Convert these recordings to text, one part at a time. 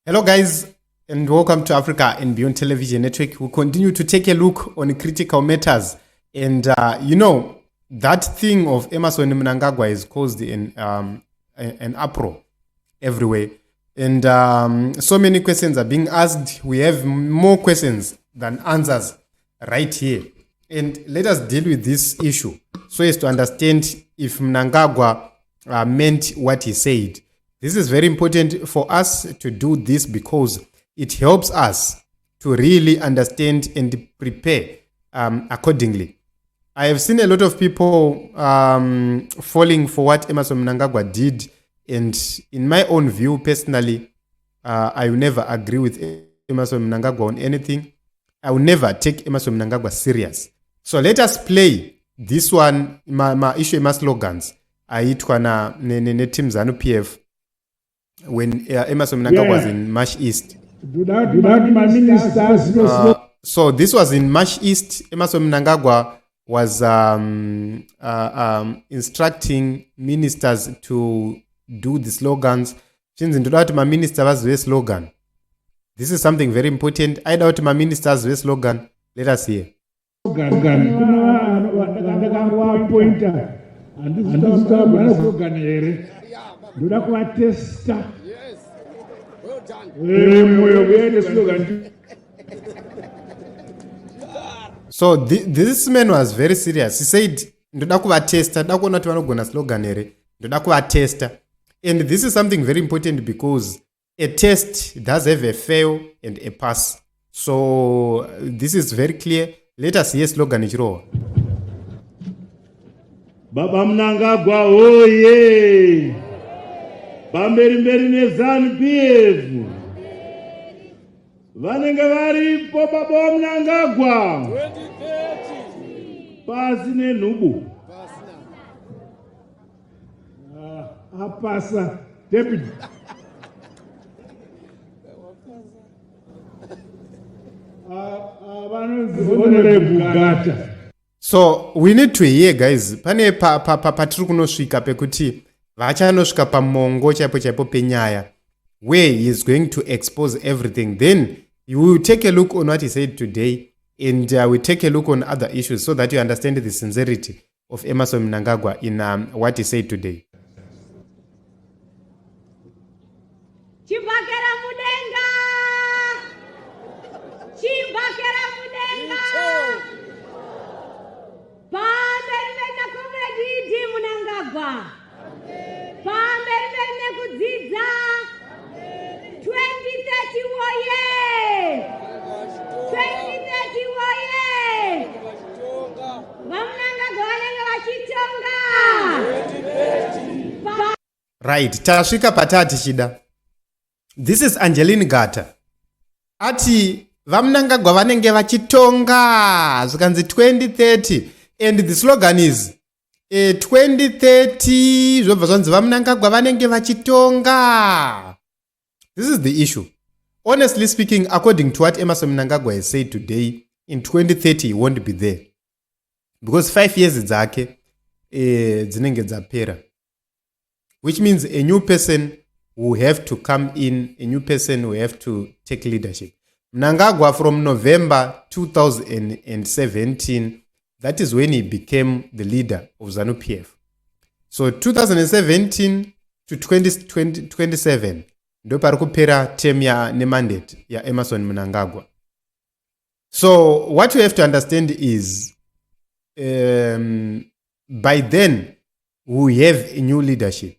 Hello guys, and welcome to Africa and Beyond Television Network. We continue to take a look on critical matters. And that thing of Emmerson Mnangagwa has caused an uproar everywhere. And so many questions are being asked. We have more questions than answers right here. And let us deal with this issue so as to understand if Mnangagwa meant what he said. This is very important for us to do this because it helps us to really understand and prepare accordingly. I have seen a lot of people falling for what Emmerson Mnangagwa did, and in my own view, personally, I will never agree with Emmerson Mnangagwa on anything. I will never take Emmerson Mnangagwa serious. So let us play this one, my issue, my slogans. Aitwa na team Zanu PF when Emmerson Mnangagwa was in Marsh East. So this was in Marsh East. Emmerson Mnangagwa was instructing ministers to do the slogans. Slogan. This is something very important. I doubt my ministers with slogan. Let us hear. So this man was very serious. He said, and this is something very important because a test does have a fail and a pass. So this is very clear. Let us hear slogan. Baba Mnangagwa oye! Bamberi ne ZANU PF! Vanenge varipo Baba Mnangagwa! 2030! Pasi ne nubu! Apasa deputy. So we need to hear, guys. Pane patiri kunosvika pekuti vachanosvika pamongo chaipo penyaya where he is going to expose everything. Then you will take a look on what he said today, and we take a look on other issues so that you understand the sincerity of Emmerson Mnangagwa in what he said today. Right, tasvika patati chida. This is Angeline Gata. Ati vaMnangagwa vanenge vachitonga zvikanzi 2030, and the slogan is 2030 zvobva zvanzi vaMnangagwa vanenge vachitonga. This is the issue. Honestly speaking, according to what Emmerson Mnangagwa has said today, in 2030 he won't be there because 5 years dzake dzinenge dzapera, which means a new person will have to come in, a new person will have to take leadership. Mnangagwa from November 2017, that is when he became the leader of ZANU PF. So 2017 to 2027, ndo parikupera term ya ne mandate ya Emmerson Mnangagwa. So what we have to understand is by then we have a new leadership.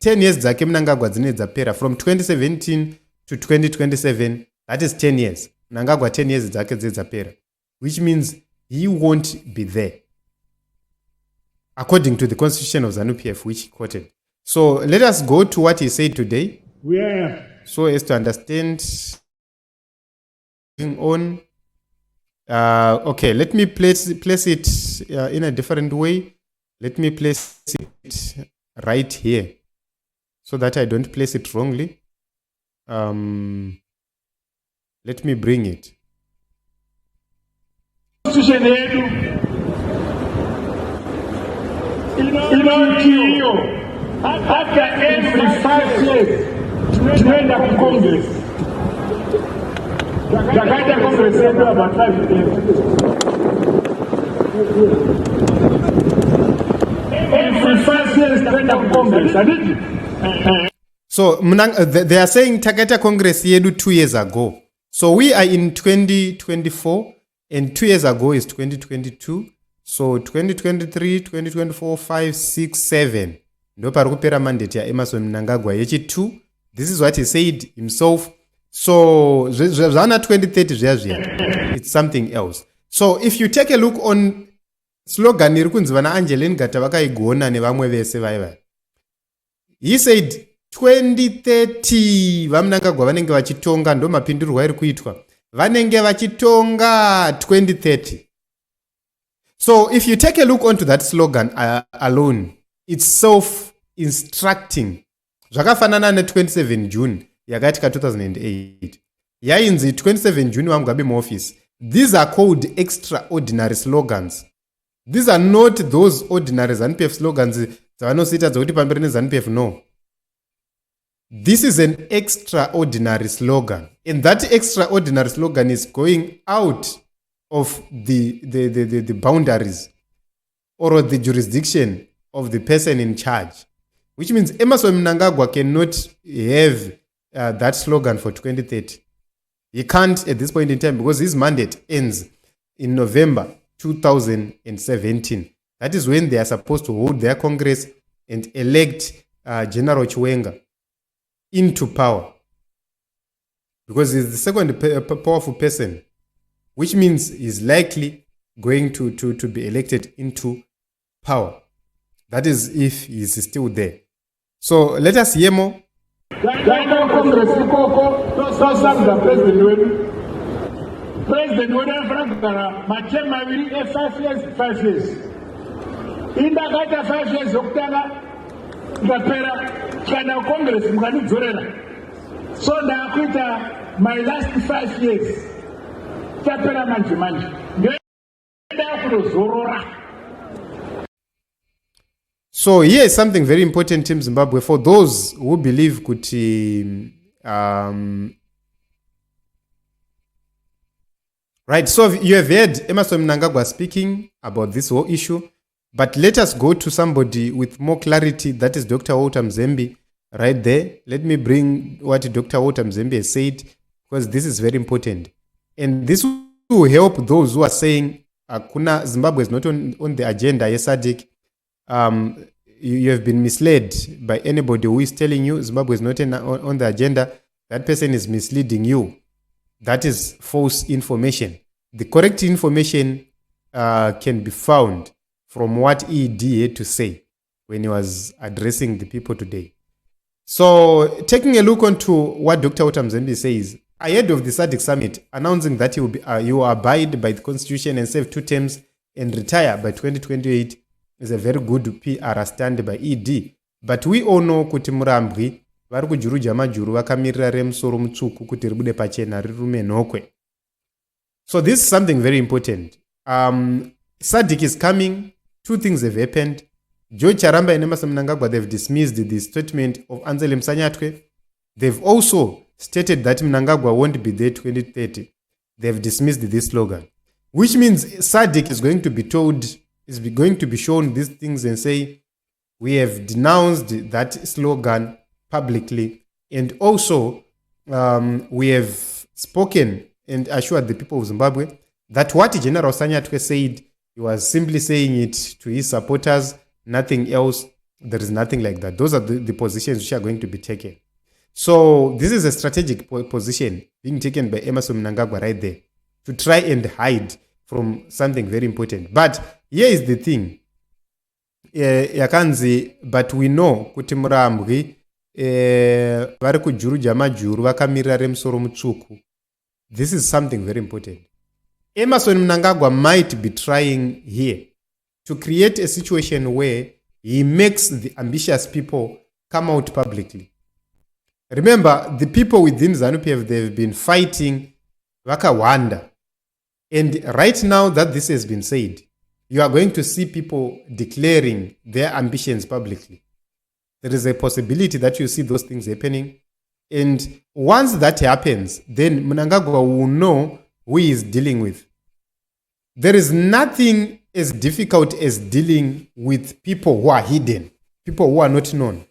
10 years dzake Mnangagwa dzine dzapera from 2017 to 2027, that is 10 years. Mnangagwa 10 years dzake dzapera, which means he won't be there according to the constitution of ZANU PF, which he quoted. So let us go to what he said today, so as to understand going on. Okay, let me place it in a different way. Let me place it right here so that I don't place it wrongly. Let me bring it. After every 5 years, tunaenda ku Congress. Takaita Congress yetu about 5 years. Every 5 years takaita Congress, aditi. So they are saying Takaita Congress yedu 2 years ago. So we are in 2024 and 2 years ago is 2022. So 2023, 2024, 5, 6, 7. Ndo parikupera mandate ya Emmerson Mnangagwa yechi 2. This is what he said himself. So zvana 2030 zvia it's something else. So if you take a look on slogan iri kunzi vana Angeline Gata vakaigona nevamwe vese vaiva. He said 2030 vaMnangagwa vanenge vachitonga ndo mapindurwa iri kuitwa. Vanenge vachitonga 2030. So if you take a look onto that slogan alone, it's self-instructing. Zvakafanana ne 27 June yakatika 2008. Yainzi 27 June vangabe muoffice. These are called extraordinary slogans. These are not those ordinary ZANU-PF slogans dzavanosita dzokuti pamberi neZANU-PF, no. This is an extraordinary slogan. And that extraordinary slogan is going out of the boundaries or the jurisdiction of the person in charge. Which means Emmerson Mnangagwa cannot have that slogan for 2030. He can't at this point in time because his mandate ends in November 2017. That is when they are supposed to hold their Congress and elect General Chiwenga into power. Because he's the second powerful person, which means he's likely going to be elected into power. That is if he's still there. So let us hear more. President Mnangagwa machema wili 5 years. Inda kaita 5 years okutanga ngapera kana Congress mukanidzorera. So ndakuita my last 5 years. Tapera manje. Ndoenda kuzorora. So here is something very important in Zimbabwe for those who believe kuti right, so you have heard Emmerson Mnangagwa speaking about this whole issue, but let us go to somebody with more clarity. That is Dr. Walter Mzembe right there. Let me bring what Dr. Walter Mzembe has said, because this is very important. And this will help those who are saying Zimbabwe is not on the agenda, SADC. You have been misled by anybody who is telling you Zimbabwe is not on the agenda. That person is misleading you. That is false information. The correct information can be found from what ED had to say when he was addressing the people today. So, taking a look onto what Dr. Walter Mzembe says, ahead of the SADC summit, announcing that he will abide by the constitution and serve 2 terms and retire by 2028 is a very good PR stand by ED. But we all know kuti Murambwi vari kujuruja majuru vakamirira remusoro mutsvuku kuti ribude pachena rirume nhokwe. So this is something very important. SADC is coming. 2 things have happened. George Charamba and Emmerson Mnangagwa, they've dismissed the statement of Anzele Msanyatwe. They've also stated that Mnangagwa won't be there 2030. They've dismissed this slogan. Which means SADC is going to be told, is going to be shown these things and say, we have denounced that slogan publicly, and also we have spoken and assured the people of Zimbabwe that what General Sanyatwe said, he was simply saying it to his supporters, nothing else. There is nothing like that. Those are the positions which are going to be taken. So this is a strategic position being taken by Emmerson Mnangagwa right there to try and hide from something very important. But here is the thing. Yakanzi, but we know kuti Murambwi vari kujuruja majuru vakamirira remusoro mutsvuku. This is something very important. Emmerson Mnangagwa might be trying here to create a situation where he makes the ambitious people come out publicly. Remember, the people within ZANU-PF, they've been fighting vakawanda. And right now that this has been said, you are going to see people declaring their ambitions publicly. There is a possibility that you see those things happening. And once that happens, then Mnangagwa will know who he is dealing with. There is nothing as difficult as dealing with people who are hidden, people who are not known.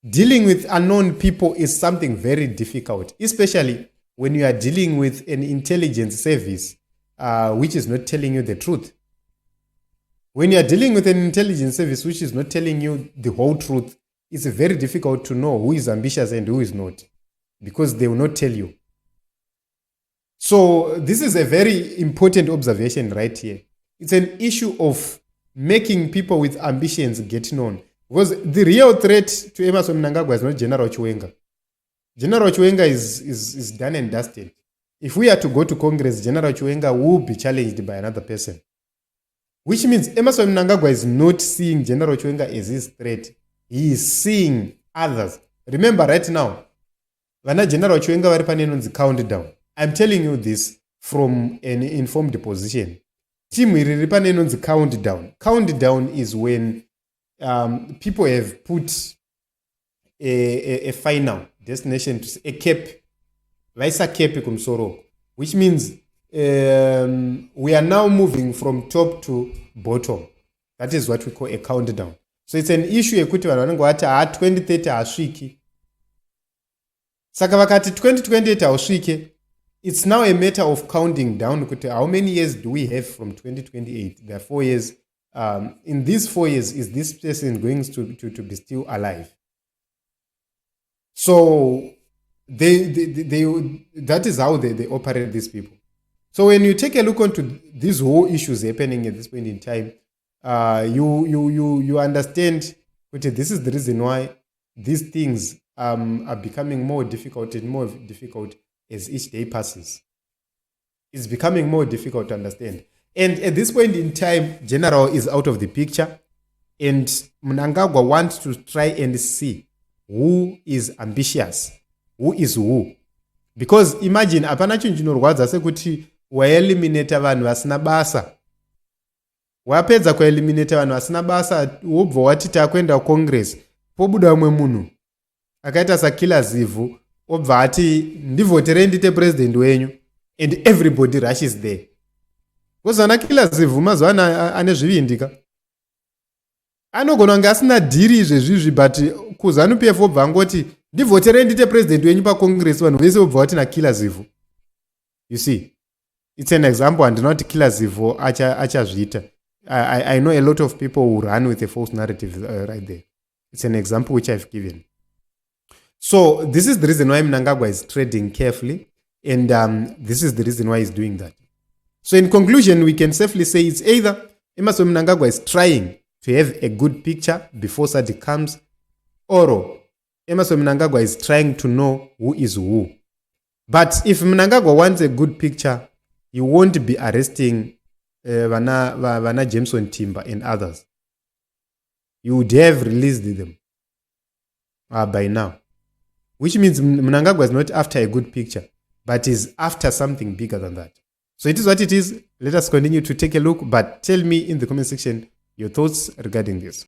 Dealing with unknown people is something very difficult, especially when you are dealing with an intelligence service which is not telling you the truth. When you are dealing with an intelligence service which is not telling you the whole truth, it's very difficult to know who is ambitious and who is not, because they will not tell you. So this is a very important observation right here. It's an issue of making people with ambitions get known. Because the real threat to Emmerson Mnangagwa is not General Chiwenga. General Chiwenga is done and dusted. If we are to go to Congress, General Chiwenga will be challenged by another person. Which means Emmerson Mnangagwa is not seeing General Chiwenga as his threat. He is seeing others. Remember right now, Vana General Chiwenga vari panenonzi countdown. I'm telling you this from an informed position. Team iri panenonzi countdown. Countdown is when people have put a final destination, to a cap, vaisa cap kumsoro, which means we are now moving from top to bottom. That is what we call a countdown. So it's an issue yekuti vanhu vanenge vati 2030 hasviki. Saka vakati 2028 hausvike, it's now a matter of counting down kuti how many years do we have from 2028? There are 4 years. In these 4 years, is this person going to be still alive? So that is how they operate, these people. So when you take a look onto these whole issues happening at this point in time, you understand that this is the reason why these things are becoming more difficult and more difficult as each day passes. It's becoming more difficult to understand. And at this point in time, General is out of the picture, and Mnangagwa wants to try and see who is ambitious, who is who. Because imagine, apana chinhu chinorwadza sekuti waeliminate vanhu vasina basa. Wapedza kueliminate vanhu vasina basa, wobva wati takuenda kuCongress, pobuda umwe munhu akaita sakila zivhu, obva ati ndivotere ndite president wenyu, and everybody rushes there. Kozana kila zivhu mazuva ane zvivindika. Anogona kunge asina dhiri izvezvizvi, but kuzanu PF obva angoti ndivotere ndite president wenyu paCongress, vanhu vese obva vati nakila zivhu. You see, it's an example, and not kila zivhu achazviita. I know a lot of people who run with a false narrative right there. It's an example which I've given. So this is the reason why Mnangagwa is trading carefully, and this is the reason why he's doing that. So in conclusion, we can safely say it's either Emmerson Mnangagwa is trying to have a good picture before SADC comes, or Emmerson Mnangagwa is trying to know who is who. But if Mnangagwa wants a good picture, he won't be arresting Vana Jameson Timber and others. You would have released them by now. Which means Mnangagwa is not after a good picture, but is after something bigger than that. So it is what it is. Let us continue to take a look, but tell me in the comment section your thoughts regarding this.